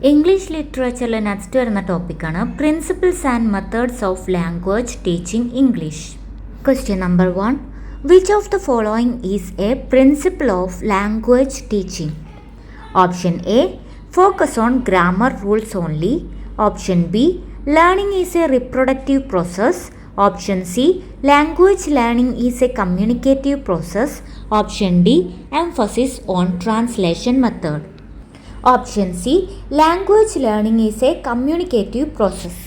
English literature next വരുന്ന ടോപ്പിക്കാണ് principles and methods of language teaching English. Question number 1. Which of the following is a principle of language teaching? Option A. Focus on grammar rules only. Option B. Learning is a reproductive process. Option C. Language learning is a communicative process. Option D. Emphasis on translation method. Option C. Language learning is a communicative process.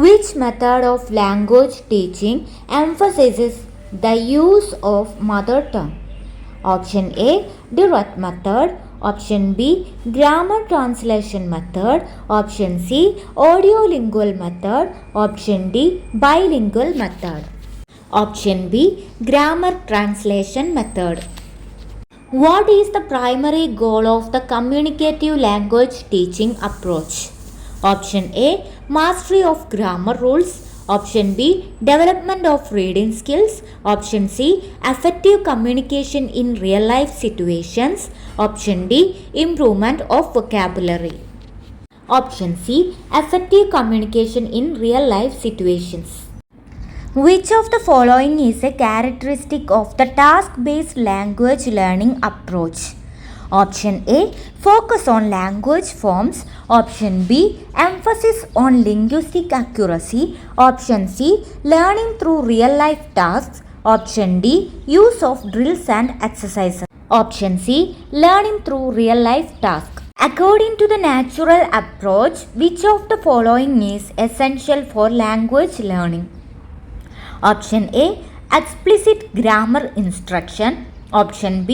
Which method of language teaching emphasizes the use of mother tongue? Option A. Direct method. Option B. Grammar translation method. Option C. Audiolingual method. Option D. Bilingual method. Option B. Grammar translation method. What is the primary goal of the communicative language teaching approach? Option A. Mastery of grammar rules. Option B. Development of reading skills. Option C. Effective communication in real life situations. Option D. Improvement of vocabulary. Option C. Effective communication in real life situations. Which of the following is a characteristic of the task-based language learning approach? Option A. Focus on language forms. Option B. Emphasis on linguistic accuracy. Option C. Learning through real-life tasks. Option D. Use of drills and exercises. Option C. Learning through real-life tasks. According to the natural approach, which of the following is essential for language learning? Option A. Explicit grammar instruction. Option B.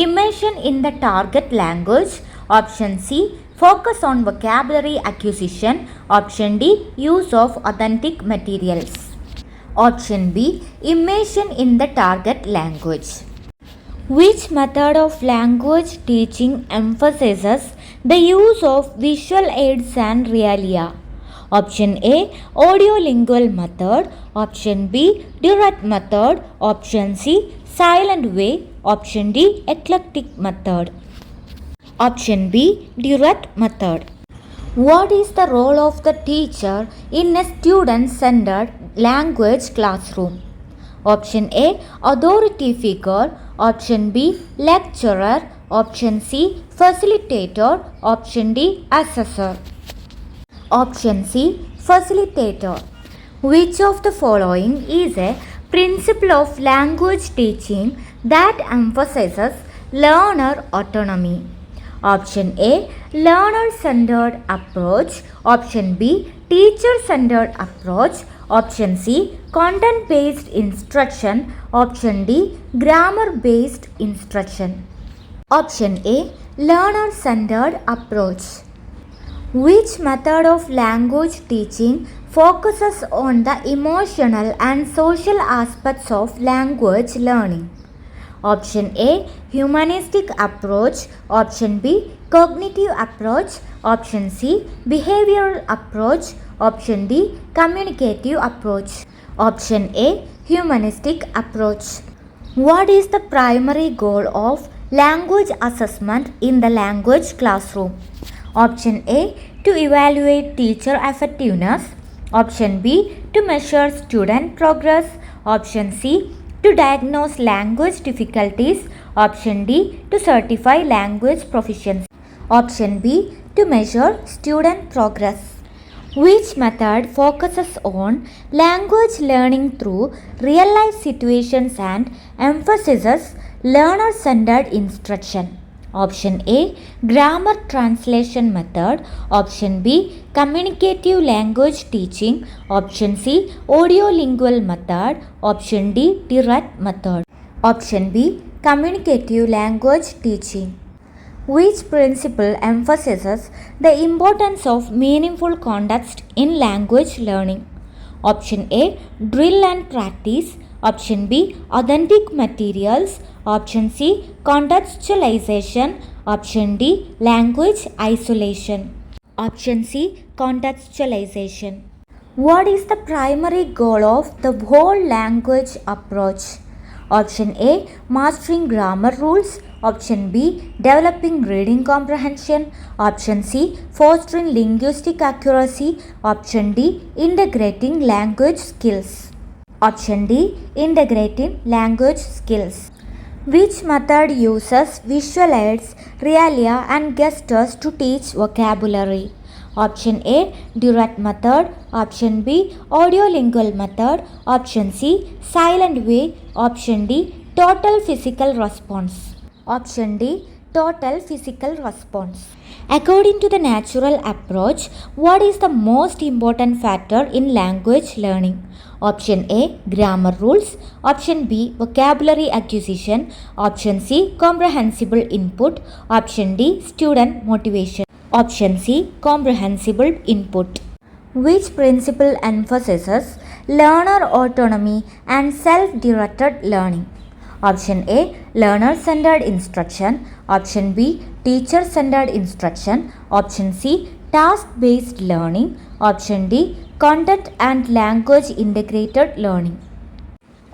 Immersion in the target language. Option C. Focus on vocabulary acquisition. Option D. Use of authentic materials. Option B. Immersion in the target language. Which method of language teaching emphasizes the use of visual aids and realia? Option A. Audiolingual method. Option B. Direct method. Option C. Silent way. Option D. Eclectic method. Option B. Direct method. What is the role of the teacher in a student-centered language classroom? Option A. Authority figure. Option B. Lecturer. Option C. Facilitator. Option D. Assessor. Option C. Facilitator. Which of the following is a principle of language teaching that emphasizes learner autonomy? Option A. Learner-centered approach. Option B. Teacher-centered approach. Option C. Content-based instruction. Option D. Grammar-based instruction. Option A. Learner-centered approach. Which method of language teaching focuses on the emotional and social aspects of language learning? Option A. Humanistic approach. Option B. Cognitive approach. Option C. Behavioral approach. Option D. Communicative approach. Option A. Humanistic approach. What is the primary goal of language assessment in the language classroom? Option A. To evaluate teacher effectiveness. Option B. To measure student progress. Option C. To diagnose language difficulties. Option D. To certify language proficiency. Option B. To measure student progress. Which method focuses on language learning through real-life situations and emphasizes learner-centered instruction? Option A. Grammar translation method. Option B. Communicative language teaching. Option C. Audiolingual method. Option D. Direct method. Option B. Communicative language teaching. Which principle emphasizes the importance of meaningful context in language learning? Option A. Drill and practice. Option B. Authentic materials. Option C. Contextualization. Option D. Language isolation. Option C. Contextualization. What is the primary goal of the whole language approach? Option A, mastering grammar rules. Option B, developing reading comprehension. Option C, fostering linguistic accuracy. Option D, integrating language skills. Option D, integrating language skills. Which method uses visual aids, realia and gestures to teach vocabulary? Option A, direct method. Option B, audiolingual method. Option C, silent way. Option D, total physical response. Option D, total physical response. According to the natural approach, what is the most important factor in language learning? Option A, grammar rules. Option B, vocabulary acquisition. Option C, comprehensible input. Option D, student motivation. Option C, comprehensible input. Which principle emphasizes learner autonomy and self-directed learning? Option A, learner-centered instruction. Option B, teacher-centered instruction. Option C, task-based learning. Option D, content and language integrated learning.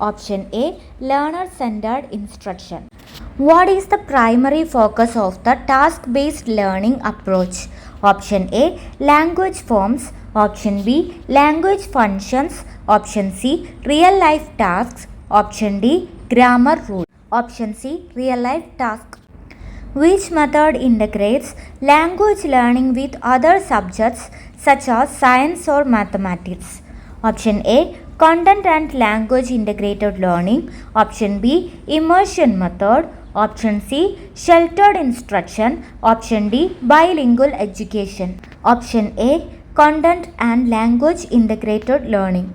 Option A, learner-centered instruction. What is the primary focus of the task-based learning approach? Option A, language forms. Option B, language functions. Option C, real-life tasks. Option D, grammar rule. Option C, real-life task. Which method integrates language learning with other subjects such as science or mathematics? Option A, content and language integrated learning. Option B, immersion method. Option C, sheltered instruction. Option D, bilingual education. Option A, content and language integrated learning.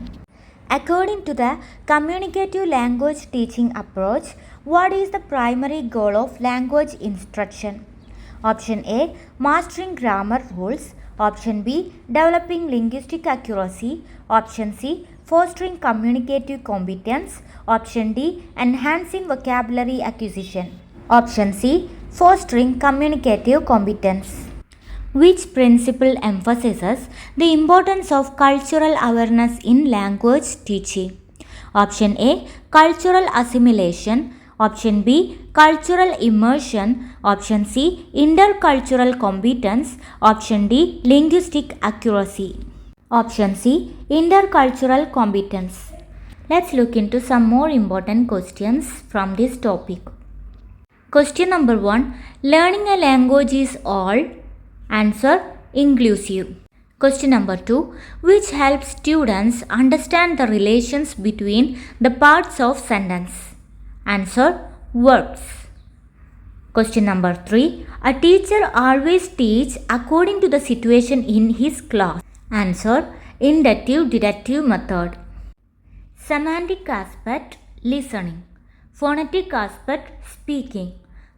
According to the communicative language teaching approach, what is the primary goal of language instruction? Option A, mastering grammar rules. Option B, developing linguistic accuracy. Option C, fostering communicative competence. Option D, enhancing vocabulary acquisition. Option C, fostering communicative competence. Which principle emphasizes the importance of cultural awareness in language teaching? Option A, cultural assimilation. Option B, cultural immersion. Option C, intercultural competence. Option D, linguistic accuracy. Option C, intercultural competence. Let's look into some more important questions from this topic. Question number 1. Learning a language is all. Answer, inclusive. Question number 2. Which helps students understand the relations between the parts of sentence? Answer, words. Question number 3. A teacher always teaches according to the situation in his class. Answer, inductive deductive method. Semantic aspect, listening. Phonetic aspect, speaking.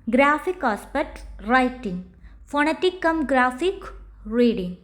Graphic aspect, writing. Phonetic cum graphic, reading.